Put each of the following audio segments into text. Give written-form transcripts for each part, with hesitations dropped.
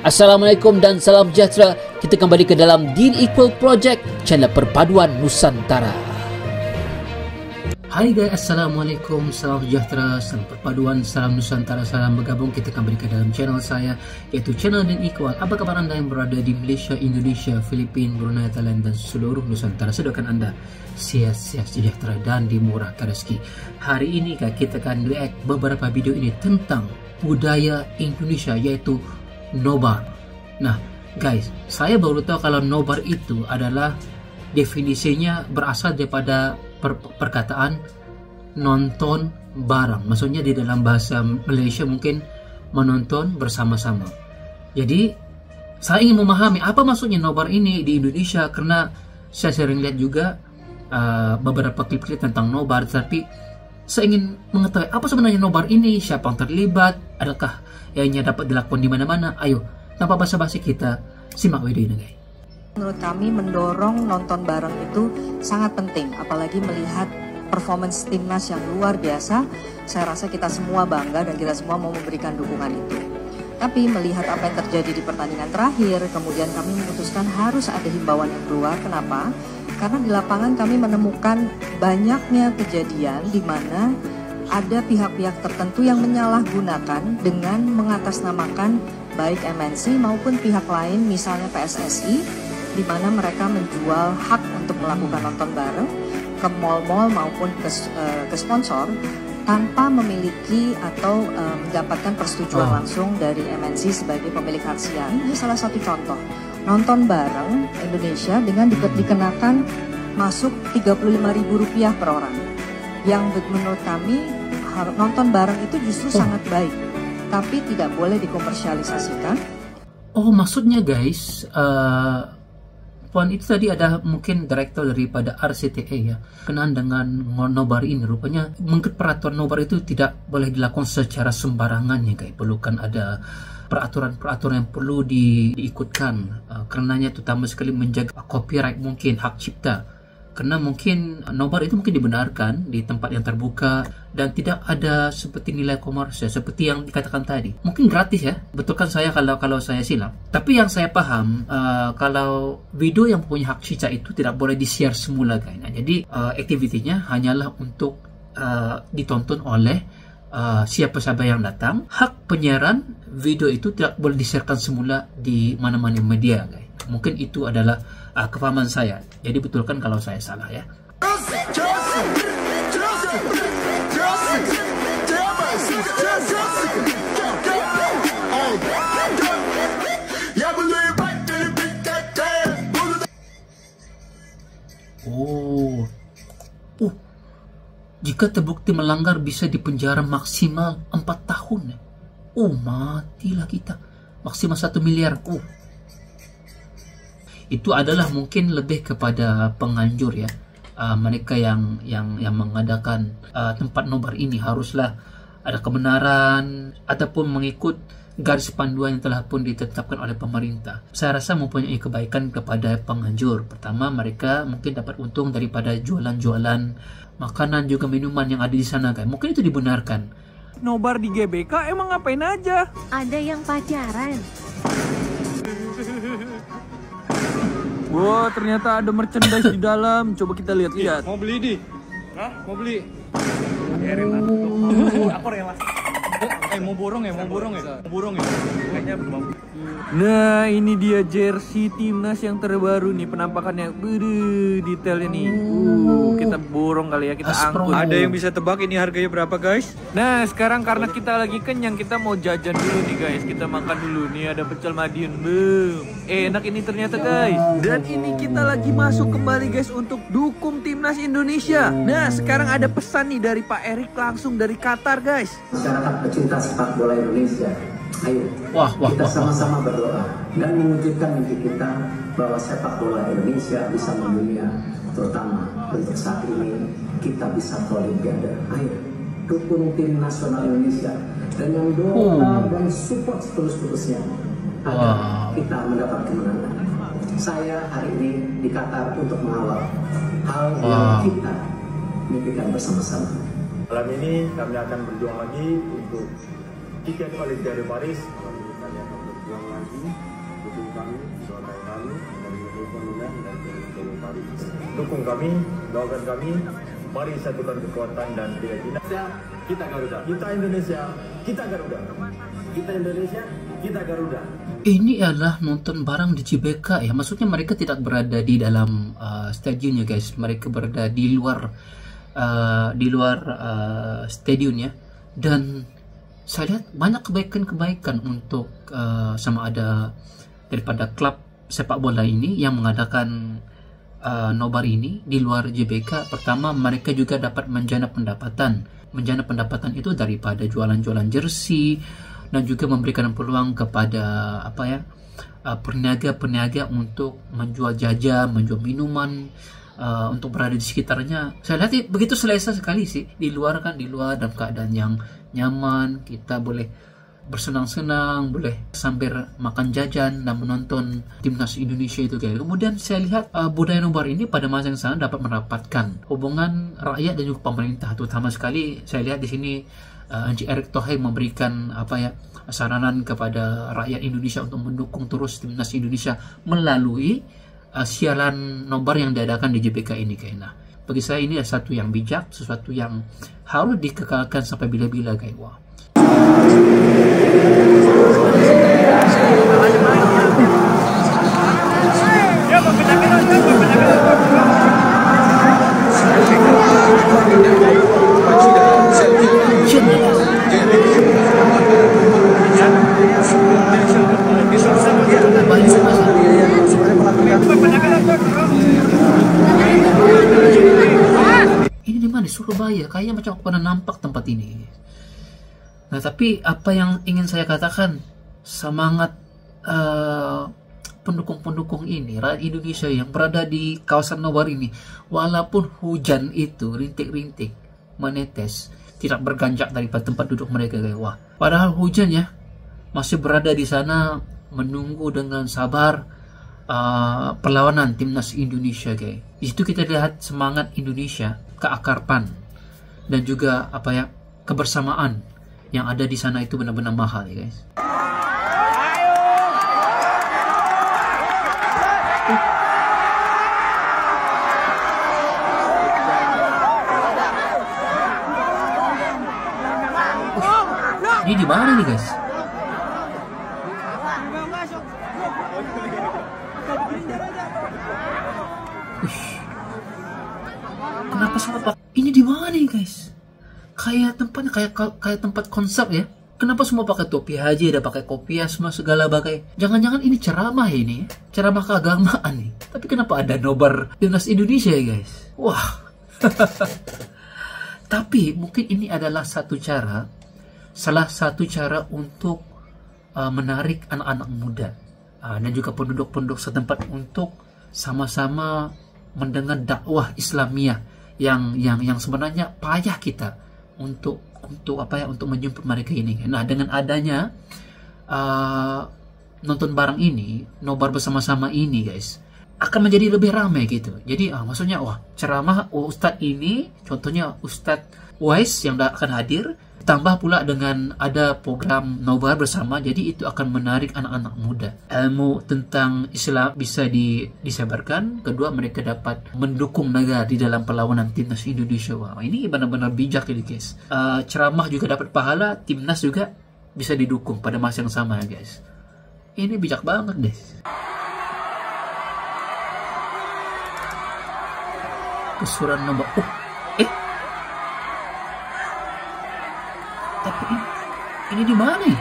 Assalamualaikum dan salam sejahtera. Kita kembali ke dalam Deal Equal Project, channel perpaduan Nusantara. Hai guys, Assalamualaikum, salam sejahtera, salam perpaduan, salam Nusantara, salam bergabung. Kita kembali ke dalam channel saya, yaitu channel Deal Equal. Apa kabar anda yang berada di Malaysia, Indonesia, Filipina, Brunei, Thailand dan seluruh Nusantara? Saya doakan anda sehat sejahtera dan dimurahkan rezeki. Hari ini guys, kita akan react beberapa video ini tentang budaya Indonesia, yaitu nobar. Nah guys, saya baru tahu kalau nobar itu adalah definisinya berasal daripada perkataan nonton bareng. Maksudnya di dalam bahasa Malaysia mungkin menonton bersama-sama. Jadi saya ingin memahami apa maksudnya nobar ini di Indonesia, karena saya sering lihat juga beberapa klip-klip tentang nobar, tapi saya ingin mengetahui apa sebenarnya nobar ini, siapa yang terlibat, adakah yang dapat dilakukan di mana-mana. Ayo, tanpa basa-basi kita simak video ini guys. Menurut kami mendorong nonton bareng itu sangat penting, apalagi melihat performance timnas yang luar biasa. Saya rasa kita semua bangga dan kita semua mau memberikan dukungan itu. Tapi melihat apa yang terjadi di pertandingan terakhir, kemudian kami memutuskan harus ada himbauan yang keluar. Kenapa? Karena di lapangan kami menemukan banyaknya kejadian di mana ada pihak-pihak tertentu yang menyalahgunakan dengan mengatasnamakan baik MNC maupun pihak lain, misalnya PSSI, di mana mereka menjual hak untuk melakukan nonton bareng ke mall-mall maupun ke sponsor tanpa memiliki atau mendapatkan persetujuan langsung dari MNC sebagai pemilik hak siar. Ini salah satu contoh nonton bareng Indonesia dengan dikenakan masuk Rp35.000 per orang, yang menurut kami nonton bareng itu justru sangat baik, tapi tidak boleh dikomersialisasikan. Oh, maksudnya guys, Puan itu tadi ada mungkin direktur daripada RCTA ya, kenaan dengan nobar ini. Rupanya mungkin peraturan nobar itu tidak boleh dilakukan secara sembarangan ya guys. Perlukan ada peraturan-peraturan yang perlu diikutkan, karenanya terutama sekali menjaga copyright, mungkin hak cipta. Karena mungkin nobar itu mungkin dibenarkan di tempat yang terbuka dan tidak ada seperti nilai komersial seperti yang dikatakan tadi. Mungkin gratis ya, betulkan saya kalau saya silap. Tapi yang saya paham, kalau video yang punya hak cipta itu tidak boleh di-share semula guys. Nah, jadi aktivitinya hanyalah untuk ditonton oleh siapa-siapa yang datang. Hak penyiaran video itu tidak boleh di-sharekan semula di mana-mana media guys. Mungkin itu adalah kepahaman saya. Jadi betulkan kalau saya salah ya. Jika terbukti melanggar bisa dipenjara maksimal 4 tahun. Matilah kita. Maksimal 1 miliar. Itu adalah mungkin lebih kepada penganjur ya. Mereka yang mengadakan tempat nobar ini haruslah ada kebenaran ataupun mengikut garis panduan yang telah pun ditetapkan oleh pemerintah. Saya rasa mempunyai kebaikan kepada penganjur. Pertama, mereka mungkin dapat untung daripada jualan-jualan makanan juga minuman yang ada di sana kan. Mungkin itu dibenarkan. Nobar di GBK emang ngapain aja? Ada yang pacaran. Wah, ternyata ada merchandise di dalam. Coba kita lihat-lihat. Mau beli di? Hah? Mau beli? Aku rela. Mau borong ya? Kayaknya belum mampu. Nah, ini dia jersey timnas yang terbaru nih, penampakannya detailnya nih. Kita borong kali ya, kita angkut. Ada yang bisa tebak ini harganya berapa guys? Nah, sekarang karena kita lagi kenyang, kita mau jajan dulu nih guys. Kita makan dulu nih, ada pecel Madiun. Enak ini ternyata guys. Dan ini kita lagi masuk kembali guys untuk dukung timnas Indonesia. Nah, sekarang ada pesan nih dari Pak Erik langsung dari Qatar guys. Masyarakat pecinta sepak bola Indonesia, ayo kita sama-sama berdoa dan mewujudkan mimpi kita bahwa sepak bola Indonesia bisa mendunia, terutama untuk saat ini kita bisa ke Olimpiade. Ayo dukung tim nasional Indonesia dengan doa dan support terus-terusnya agar kita mendapat kemenangan. Saya hari ini di Qatar untuk mengawal hal yang kita mimpikan bersama-sama. Malam ini kami akan berjuang lagi untuk tiket Olimpiade Paris. Kami akan berjuang lagi hari. Dukung kami, doakan kami, mari satukan kekuatan dan keyakinan. Kita Garuda, kita Indonesia, kita Garuda, kita Indonesia, kita Garuda. Ini adalah nonton bareng di GBK ya, maksudnya mereka tidak berada di dalam stadionnya guys, mereka berada di luar stadionnya, dan saya lihat banyak kebaikan-kebaikan untuk sama ada daripada klub sepak bola ini yang mengadakan nobar ini di luar GBK. Pertama, mereka juga dapat menjana pendapatan itu daripada jualan-jualan jersey, dan juga memberikan peluang kepada peniaga-peniaga untuk menjual jajan, menjual minuman untuk berada di sekitarnya. Saya lihat begitu selesa sekali sih, di luar dalam keadaan yang nyaman, kita boleh bersenang-senang, boleh sambil makan jajan dan menonton timnas Indonesia itu kayak. Kemudian saya lihat budaya nobar ini pada masa yang sama dapat merapatkan hubungan rakyat dan juga pemerintah. Terutama sekali saya lihat di sini Encik Erick Thohir memberikan saranan kepada rakyat Indonesia untuk mendukung terus timnas Indonesia melalui siaran nobar yang diadakan di GBK ini kayaknya. Bagi saya ini adalah satu yang bijak, sesuatu yang harus dikekalkan sampai bila-bila kayak. Wah. Ini di mana? Di Surabaya. Kayaknya macam aku pernah nampak tempat ini. Nah, tapi apa yang ingin saya katakan, semangat pendukung-pendukung ini, rakyat Indonesia yang berada di kawasan nobar ini, walaupun hujan itu rintik-rintik menetes, tidak berganjak daripada tempat duduk mereka kayak. Wah, padahal hujannya masih berada di sana menunggu dengan sabar perlawanan timnas Indonesia kayak. Di situ kita lihat semangat Indonesia, keakraban, dan juga kebersamaan yang ada di sana itu benar-benar mahal ya guys. Ini di mana nih guys? Kenapa semua pak? Ini di mana nih guys? Kayak tempatnya kayak tempat konser ya. Kenapa semua pakai topi haji, ada pakai kopiah semua segala bagai. Jangan-jangan ini ceramah ini, ceramah keagamaan nih. Tapi kenapa ada nobar timnas Indonesia ya guys? Wah. Tapi mungkin ini adalah salah satu cara untuk menarik anak-anak muda dan juga penduduk-penduduk setempat untuk sama-sama mendengar dakwah Islamiyah yang sebenarnya payah kita untuk menjemput mereka ini. Nah, dengan adanya nonton bareng ini, nobar bersama-sama ini guys, akan menjadi lebih ramai gitu. Jadi maksudnya ceramah Ustadz ini, contohnya Ustadz Wais yang akan hadir, tambah pula dengan ada program nobar bersama, jadi itu akan menarik anak-anak muda. Ilmu tentang Islam bisa disebarkan. Kedua, mereka dapat mendukung negara di dalam perlawanan timnas Indonesia. Wah, ini benar-benar bijak ini guys. Ceramah juga dapat pahala, timnas juga bisa didukung pada masa yang sama guys. Ini bijak banget guys. Kesuran nomor tapi ini di mana ya?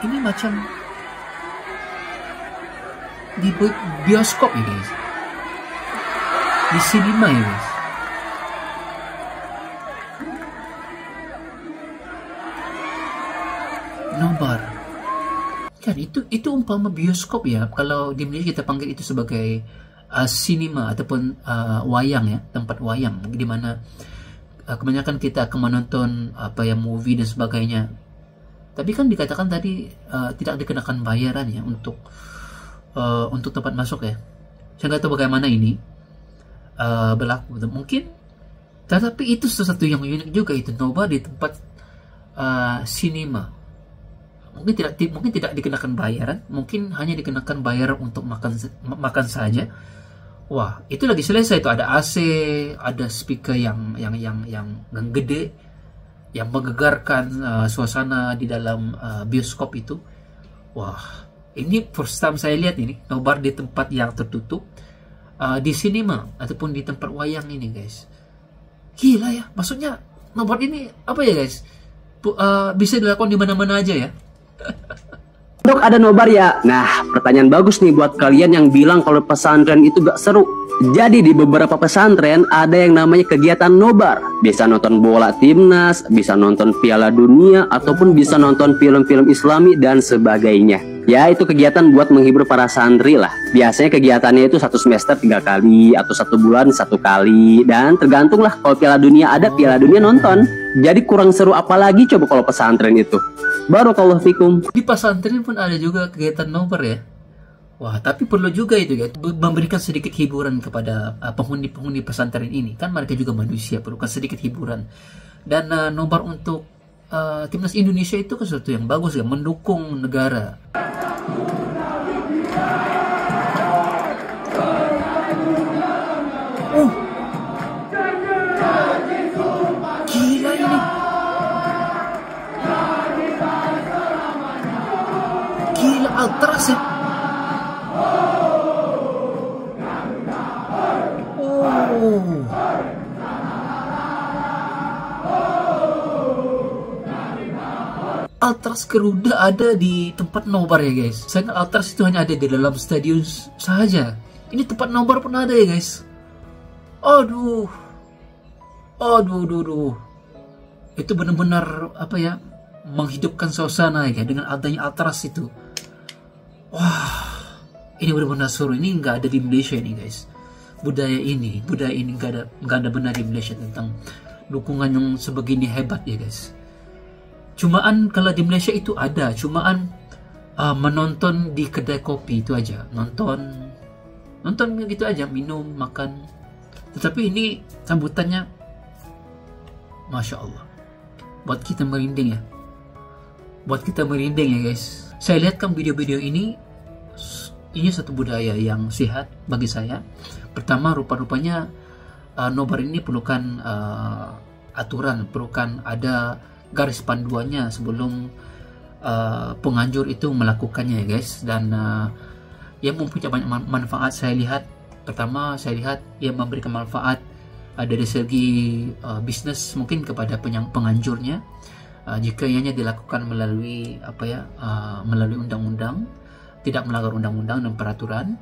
Ini macam di bioskop ya guys, di sinema ya guys. Nobar kan itu umpama bioskop ya. Kalau di Malaysia kita panggil itu sebagai sinema ataupun wayang ya, tempat wayang di mana kebanyakan kita akan menonton movie dan sebagainya. Tapi kan dikatakan tadi tidak dikenakan bayaran ya untuk tempat masuk ya. Saya nggak tahu bagaimana ini berlaku mungkin, tetapi itu sesuatu yang unik juga, itu nobar di tempat sinema. mungkin tidak dikenakan bayaran, mungkin hanya dikenakan bayaran untuk makan saja. Wah, itu lagi selesai itu ada AC, ada speaker yang gede, yang menggegarkan suasana di dalam bioskop itu. Wah, ini first time saya lihat ini nobar di tempat yang tertutup, di sinema ataupun di tempat wayang ini guys. Gila ya, maksudnya nobar ini apa ya guys? Bisa dilakukan di mana-mana aja ya. Dok, ada nobar ya? Nah, pertanyaan bagus nih buat kalian yang bilang kalau pesantren itu gak seru. Jadi di beberapa pesantren ada yang namanya kegiatan nobar. Bisa nonton bola timnas, bisa nonton Piala Dunia, ataupun bisa nonton film-film Islami dan sebagainya. Ya, itu kegiatan buat menghibur para santri lah. Biasanya kegiatannya itu 1 semester 3 kali atau 1 bulan 1 kali. Dan tergantung lah, kalau Piala Dunia ada, Piala Dunia nonton. Jadi kurang seru apalagi coba kalau pesantren itu. Barakallahu fikum. Di pesantren pun ada juga kegiatan nobar ya. Wah, tapi perlu juga itu ya, memberikan sedikit hiburan kepada penghuni pesantren ini. Kan mereka juga manusia, perlukan sedikit hiburan. Dan nobar untuk timnas Indonesia itu kan sesuatu yang bagus ya, mendukung negara. Gila ini. Gila, ultras ya. Ultras Garuda ada di tempat nobar ya guys. Saya ingat Ultras itu hanya ada di dalam stadion saja. Ini tempat nobar pun ada ya guys. Aduh. Itu benar-benar apa ya, menghidupkan suasana ya dengan adanya Ultras itu. Wah, ini benar-benar seru. Ini nggak ada di Malaysia ini guys. Budaya ini nggak ada benar di Malaysia tentang dukungan yang sebegini hebat ya guys. Cumaan kalau di Malaysia itu ada, cumaan menonton di kedai kopi itu aja, nonton gitu aja, minum, makan. Tetapi ini sambutannya, masya Allah, buat kita merinding ya guys. Saya lihat kan video-video ini satu budaya yang sehat bagi saya. Pertama, rupa-rupanya nobar ini perlukan aturan, perlukan ada garis panduannya sebelum penganjur itu melakukannya ya guys. Dan yang mempunyai banyak manfaat saya lihat. Pertama, saya lihat ia memberikan manfaat dari segi bisnis mungkin kepada penganjurnya, jika ianya dilakukan melalui melalui undang-undang, tidak melanggar undang-undang dan peraturan.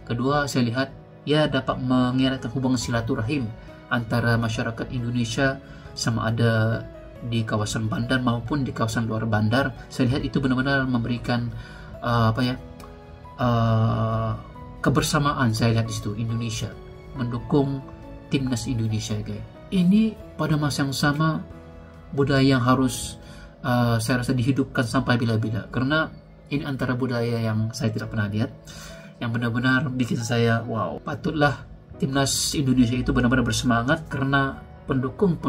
Kedua, saya lihat ia dapat mengeratkan hubungan silaturahim antara masyarakat Indonesia sama ada di kawasan bandar maupun di kawasan luar bandar. Saya lihat itu benar-benar memberikan kebersamaan. Saya lihat di situ Indonesia mendukung timnas Indonesia guys. Ini pada masa yang sama budaya yang harus saya rasa dihidupkan sampai bila-bila, karena ini antara budaya yang saya tidak pernah lihat, yang benar-benar bikin saya wow, patutlah timnas Indonesia itu benar-benar bersemangat karena pendukung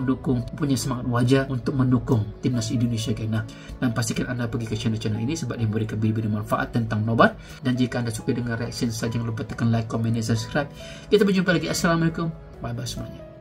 punya semangat wajah untuk mendukung timnas Indonesia guys. Nah, dan pastikan Anda pergi ke channel ini sebab dia memberikan video-video manfaat tentang nobar. Dan jika Anda suka dengan reaction saya, jangan lupa tekan like, comment, dan subscribe. Kita berjumpa lagi. Assalamualaikum, bye bye semuanya.